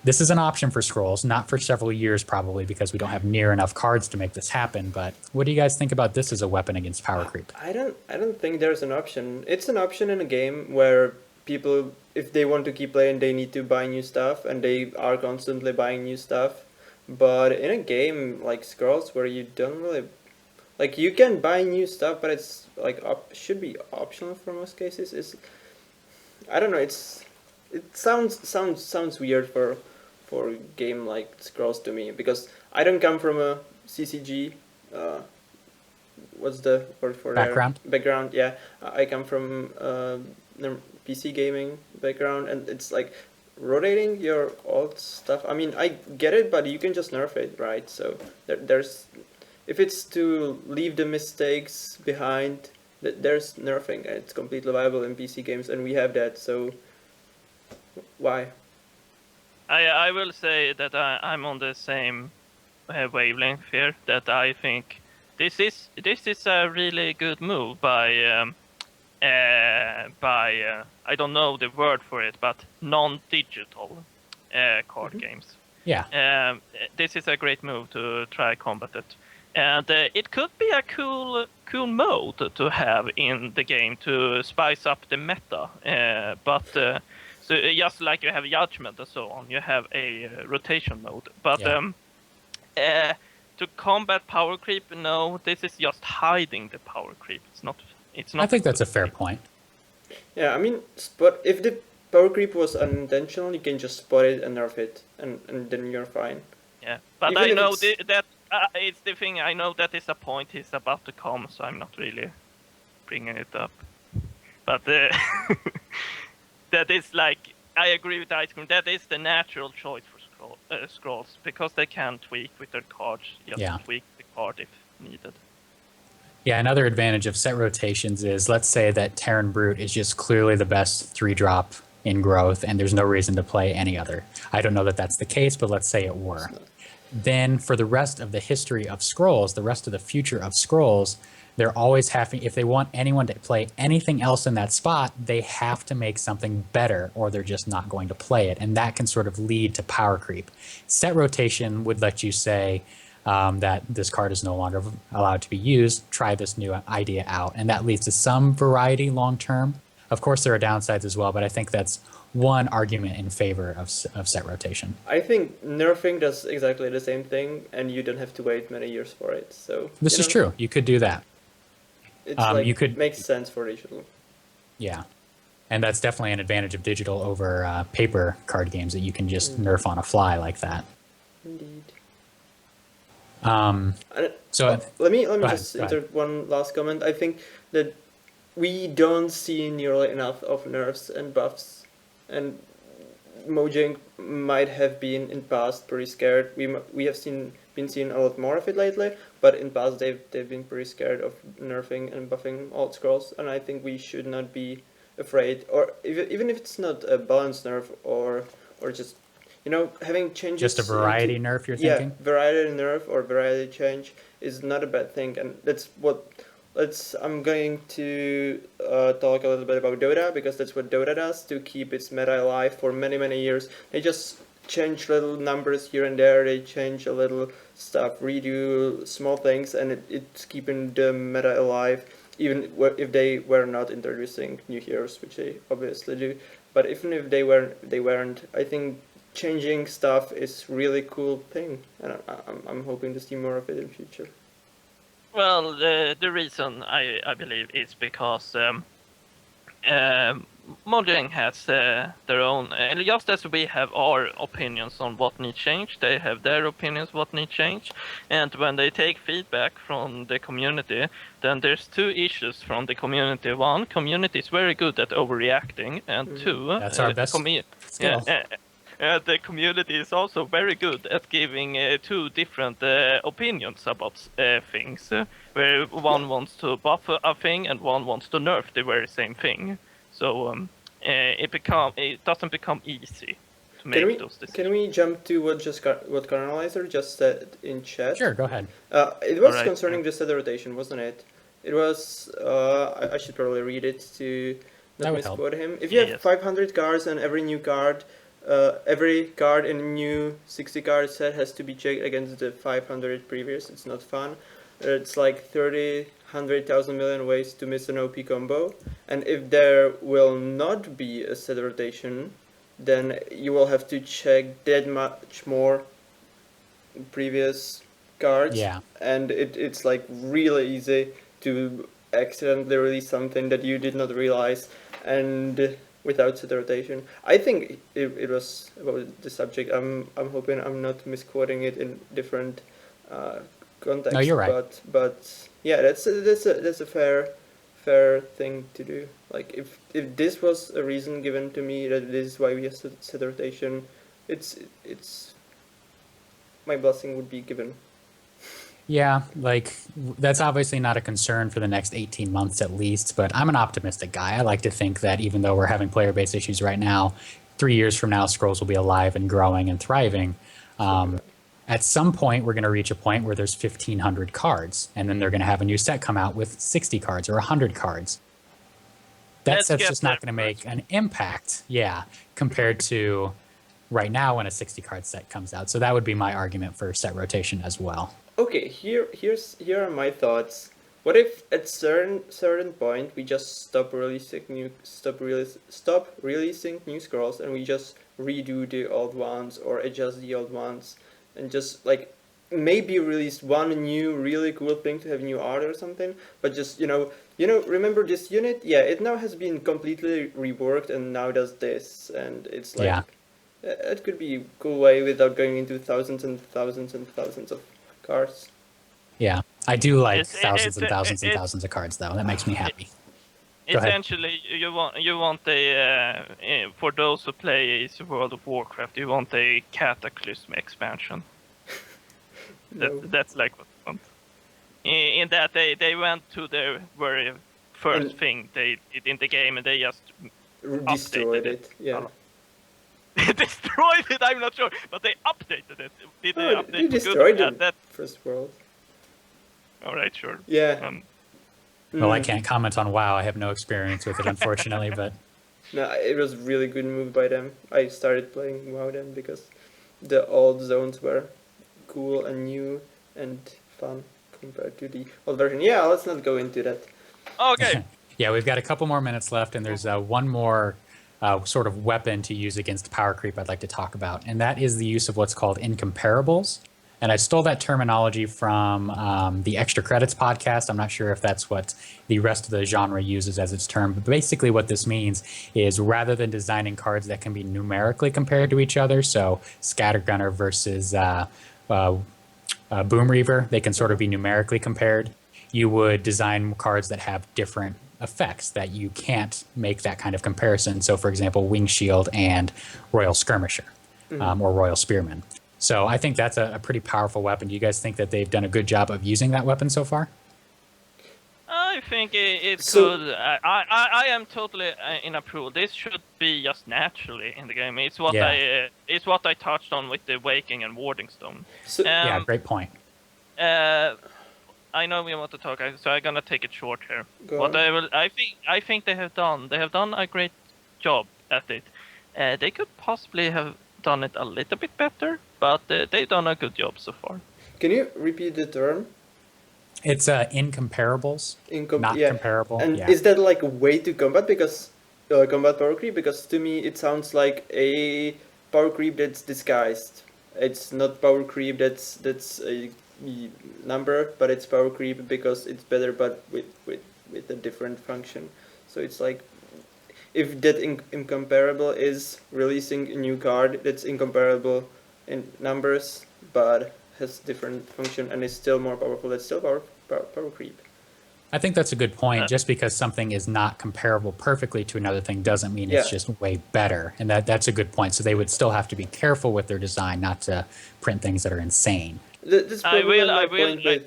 This is an option for Scrolls, not for several years probably, because we don't have near enough cards to make this happen. But what do you guys think about this as a weapon against power creep? I don't think there's an option. It's an option in a game where people, if they want to keep playing, they need to buy new stuff, and they are constantly buying new stuff. But in a game like Scrolls, where you don't really, like, you can buy new stuff, but it's like should be optional for most cases. It's, I don't know. It sounds weird for a game like Scrolls to me, because I don't come from a CCG. What's the word for Background? Background, yeah. I come from PC gaming background, and it's like rotating your old stuff. I mean, I get it, but you can just nerf it, right? So there's, if it's to leave the mistakes behind, there's nerfing, and it's completely viable in PC games, and we have that. So why? I will say that I'm on the same wavelength here. That I think this is a really good move by I don't know the word for it, but non-digital card games. Yeah. This is a great move to try combat it, and it could be a cool mode to have in the game to spice up the meta. But so just like you have judgment and so on, you have a rotation mode. But Yeah. to combat power creep, no, this is just hiding the power creep. It's not. I think that's a fair point. Yeah, I mean, if the power creep was unintentional, you can just spot it and nerf it, and then you're fine. Yeah, but Even I if know it's- that it's the thing. I know that is a point he's about to come, so I'm not really bringing it up. But that is like, I agree with Ice Cream. That is the natural choice for Scrolls, because they can tweak with their cards. Just Yeah. tweak the card if needed. Yeah, another advantage of set rotations is, let's say that Terran Brute is just clearly the best 3-drop in growth, and there's no reason to play any other. I don't know that that's the case, but let's say it were. Then for the rest of the history of Scrolls, the rest of the future of Scrolls, they're always having, if they want anyone to play anything else in that spot, they have to make something better, or they're just not going to play it. And that can sort of lead to power creep. Set rotation would let you say, that this card is no longer allowed to be used. Try this new idea out, and that leads to some variety long term. Of course, there are downsides as well, but I think that's one argument in favor of set rotation. I think nerfing does exactly the same thing, and you don't have to wait many years for it. So This is true. You could do that. It's like, you could makes sense for digital. Yeah. And that's definitely an advantage of digital over paper card games, that you can just nerf on a fly like that. Indeed. So let me go just ahead. insert one last comment. I think that we don't see nearly enough of nerfs and buffs, and Mojang might have been in past pretty scared. We have been seeing a lot more of it lately, but in past they've been pretty scared of nerfing and buffing old scrolls, and I think we should not be afraid, or even if it's not a balanced nerf or just having changes. Just a variety nerf, you're thinking? Yeah, variety nerf or variety change is not a bad thing, and I'm going to talk a little bit about Dota, because that's what Dota does to keep its meta alive for many, many years. They just change little numbers here and there, they change a little stuff, redo small things, and it's keeping the meta alive, even if they were not introducing new heroes, which they obviously do. But even if they weren't, I think changing stuff is really cool thing, and I'm hoping to see more of it in future. Well, the reason I believe is because Mojang has their own, and just as we have our opinions on what needs change, they have their opinions what needs change, and when they take feedback from the community, then there's two issues from the community. One, community is very good at overreacting, and two, That's our best skill. The community is also very good at giving two different opinions about things, where one wants to buff a thing and one wants to nerf the very same thing. So it doesn't become easy to make those decisions. Can we jump to what Colonelizer just said in chat? Sure, go ahead. It was Alright, concerning the set rotation, wasn't it? It was. I should probably read it to That not would help. misquote him. If you have Yes. 500 cards and every card in a new 60 card set has to be checked against the 500 previous, it's not fun. It's like 30, 100,000 million ways to miss an OP combo, and if there will not be a set rotation, then you will have to check that much more previous cards. Yeah. And it's like really easy to accidentally release something that you did not realize, and without set rotation. I think it was about the subject. I'm hoping I'm not misquoting it in different context. No, you're right. But yeah, that's a fair thing to do. Like if this was a reason given to me that this is why we have set rotation, it's my blessing would be given. Yeah, like that's obviously not a concern for the next 18 months at least, but I'm an optimistic guy. I like to think that even though we're having player base issues right now, 3 years from now, Scrolls will be alive and growing and thriving. At some point, we're going to reach a point where there's 1,500 cards, and then they're going to have a new set come out with 60 cards or 100 cards. That set's just not going to make an impact, compared to right now when a 60 card set comes out. So that would be my argument for set rotation as well. Okay, here are my thoughts. What if at certain point we just stop releasing new scrolls and we just redo the old ones or adjust the old ones and just like maybe release one new really cool thing to have new art or something, but just remember this unit? Yeah, it now has been completely reworked and now does this, and it's like it could be a cool way without going into thousands and thousands and thousands of cards. Yeah, I do like thousands and thousands of cards though. That makes me happy. Go ahead. Essentially, you want a for those who play World of Warcraft, you want a Cataclysm expansion. No. That's like what you want. In that they went to their very first thing they did in the game and they just Destroyed updated it. Yeah. They destroyed it. I'm not sure, but they updated it. Did they update They for destroyed good? the first world. All right, sure. Yeah. Well, I can't comment on WoW. I have no experience with it, unfortunately, but No, it was really good move by them. I started playing WoW then because the old zones were cool and new, and fun compared to the old version. Yeah, let's not go into that. Okay. Yeah, we've got a couple more minutes left, and there's one more sort of weapon to use against power creep I'd like to talk about, and that is the use of what's called incomparables. And I stole that terminology from the Extra Credits podcast. I'm not sure if that's what the rest of the genre uses as its term, but basically what this means is rather than designing cards that can be numerically compared to each other, so Scattergunner versus Boom Reaver, they can sort of be numerically compared. You would design cards that have different effects that you can't make that kind of comparison. So, for example, Wing Shield and Royal Skirmisher or Royal Spearman. So I think that's a pretty powerful weapon. Do you guys think that they've done a good job of using that weapon so far? I think it So- could. I am totally in approval. This should be just naturally in the game. It's what Yeah. it's what I touched on with the Waking and Warding Stone. So, Yeah, great point. I know we want to talk, so I'm gonna take it short here. Go What on. I think they have done a great job at it. They could possibly have done it a little bit better, but they've done a good job so far. Can you repeat the term? It's incomparables, not Yeah. comparable. And Yeah. is that like a way to combat? Because combat power creep? Because to me it sounds like a power creep that's disguised. It's not power creep that's a number, but it's power creep because it's better, but with a different function. So it's like if that incomparable is releasing a new card that's incomparable in numbers, but has different function and is still more powerful, that's still power creep. I think that's a good point. Just because something is not comparable perfectly to another thing doesn't mean it's Yeah. just way better. And that's a good point. So they would still have to be careful with their design, not to print things that are insane. That's I probably will- my I will- point with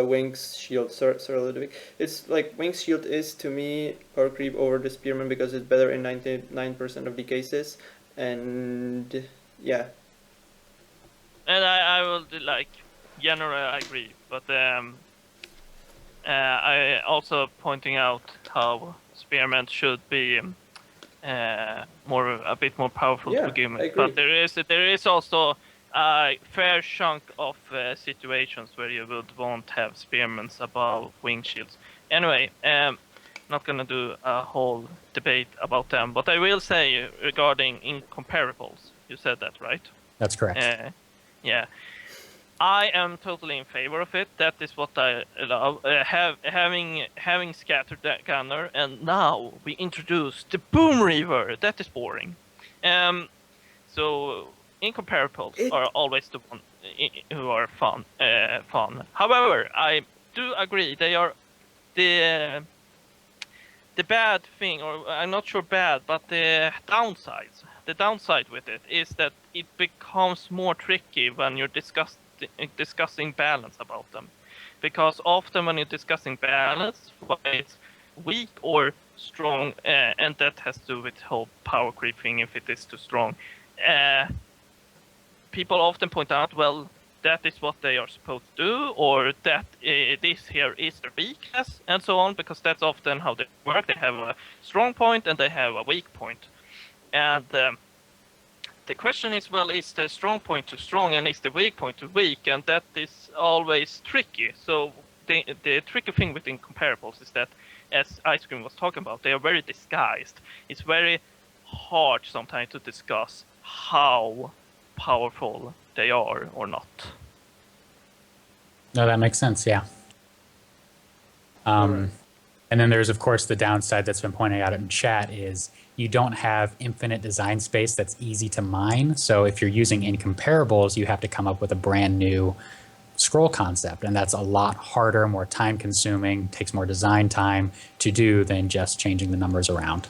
Wing's Shield, Sir Ludwig. It's like Wing's Shield is to me power creep over the Spearman because it's better in 99% of the cases, and yeah. And I will generally agree, but I also pointing out how Spearman should be a bit more powerful Yeah, to begin I with. agree. But there is also a fair chunk of situations where you would want to have Spearmans above Wing Shields. Anyway, not gonna do a whole debate about them, but I will say regarding incomparables, you said that, right? That's correct. Yeah, I am totally in favor of it. That is what I love. Having Scattered Gunner, and now we introduce the Boom Reaver. That is boring. So incomparables are always the one who are fun. However, I do agree they are the bad thing, or I'm not sure bad, but the downsides. The downside with it is that it becomes more tricky when you're discussing balance about them, because often when you're discussing balance, whether it's weak or strong, and that has to do with the whole power creep thing. If it is too strong, people often point out, well, that is what they are supposed to do, or that this here is their weakness, and so on, because that's often how they work. They have a strong point and they have a weak point. And the question is, well, is the strong point too strong and is the weak point too weak? And that is always tricky. So the tricky thing with incomparables is that, as Ice Cream was talking about, they are very disguised. It's very hard sometimes to discuss how powerful they are or not. No, that makes sense. Yeah. And then there's, of course, the downside that's been pointed out in chat is you don't have infinite design space that's easy to mine. So if you're using incomparables, you have to come up with a brand new scroll concept. And that's a lot harder, more time consuming, takes more design time to do than just changing the numbers around.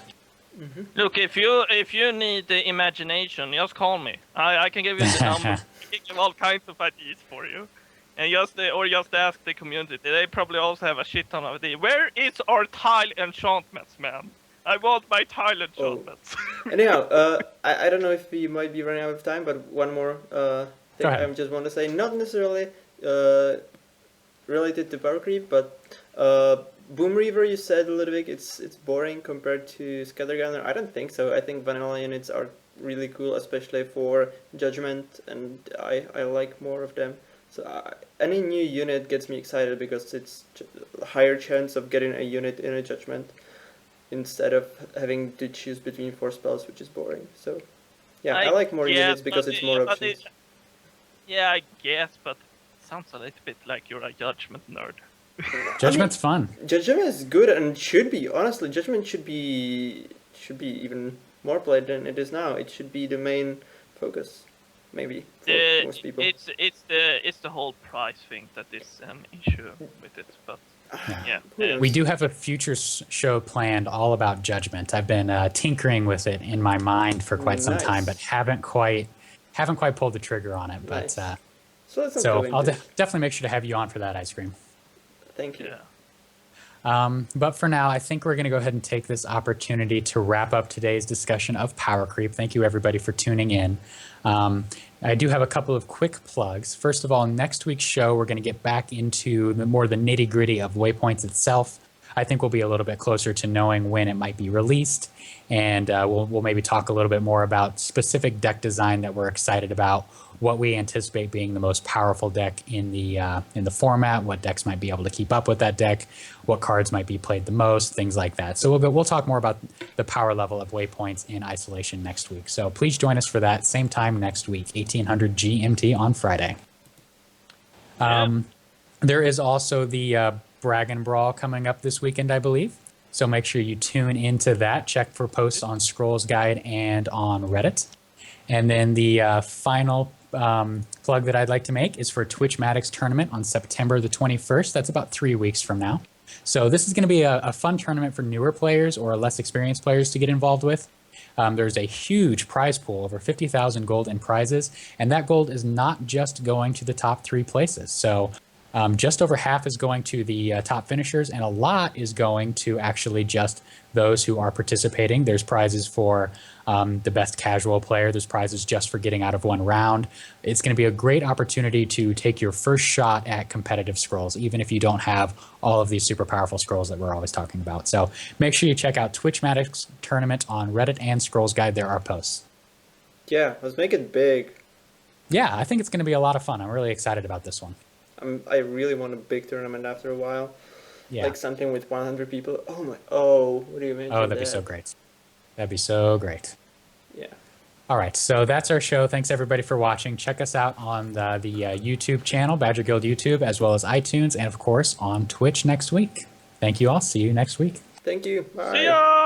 Look, if you need the imagination, just call me. I can give you the numbers. I can give all kinds of ideas for you. And just ask the community. They probably also have a shit ton of ideas. Where is our tile enchantments, man? I want my tile enchantments. Anyhow, I don't know if we might be running out of time, but one more thing Go ahead. I just want to say, not necessarily related to power creep, but Boom Reaver, you said, Ludwig, it's boring compared to Scattergunner. I don't think so. I think vanilla units are really cool, especially for Judgment, and I like more of them. So any new unit gets me excited because it's a higher chance of getting a unit in a judgment instead of having to choose between 4 spells, which is boring. So yeah, I like more units because it's more options. Yeah, I guess, but it sounds a little bit like you're a judgment nerd. Judgment's fun. Judgment is good and should be. Honestly, Judgment should be even more played than it is now. It should be the main focus, maybe for most people. It's the whole price thing that is an issue with it, but yeah. We do have a future show planned all about Judgment. I've been tinkering with it in my mind for quite some time, but haven't quite pulled the trigger on it. But so I'll definitely make sure to have you on for that, Ice Cream. Thank you. Yeah. But for now, I think we're going to go ahead and take this opportunity to wrap up today's discussion of Power Creep. Thank you, everybody, for tuning in. I do have a couple of quick plugs. First of all, next week's show, we're going to get back into the nitty-gritty of Waypoints itself. I think we'll be a little bit closer to knowing when it might be released, and we'll maybe talk a little bit more about specific deck design that we're excited about, what we anticipate being the most powerful deck in the format, what decks might be able to keep up with that deck, what cards might be played the most, things like that. So we'll talk more about the power level of Waypoints in Isolation next week. So please join us for that same time next week, 1800 GMT on Friday. There is also the Brag and Brawl coming up this weekend, I believe. So make sure you tune into that. Check for posts on Scrolls Guide and on Reddit. And then the final plug that I'd like to make is for Twitch-Matics tournament on September the 21st. That's about 3 weeks from now. So this is going to be a fun tournament for newer players or less experienced players to get involved with. There's a huge prize pool, over 50,000 gold in prizes, and that gold is not just going to the top 3 places. So just over half is going to the top finishers, and a lot is going to actually just those who are participating. There's prizes for the best casual player. There's prizes just for getting out of one round. It's going to be a great opportunity to take your first shot at competitive scrolls, even if you don't have all of these super powerful scrolls that we're always talking about. So make sure you check out Twitch-Matics tournament on Reddit and Scrolls Guide. There are posts. Yeah, let's make it big. Yeah, I think it's going to be a lot of fun. I'm really excited about this one. I really want a big tournament after a while. Yeah. Like something with 100 people. What do you mean? Oh, that'd be so great. That'd be so great. Yeah. All right, so that's our show. Thanks, everybody, for watching. Check us out on the YouTube channel, Badger Guild YouTube, as well as iTunes, and, of course, on Twitch next week. Thank you all. See you next week. Thank you. Bye. See ya!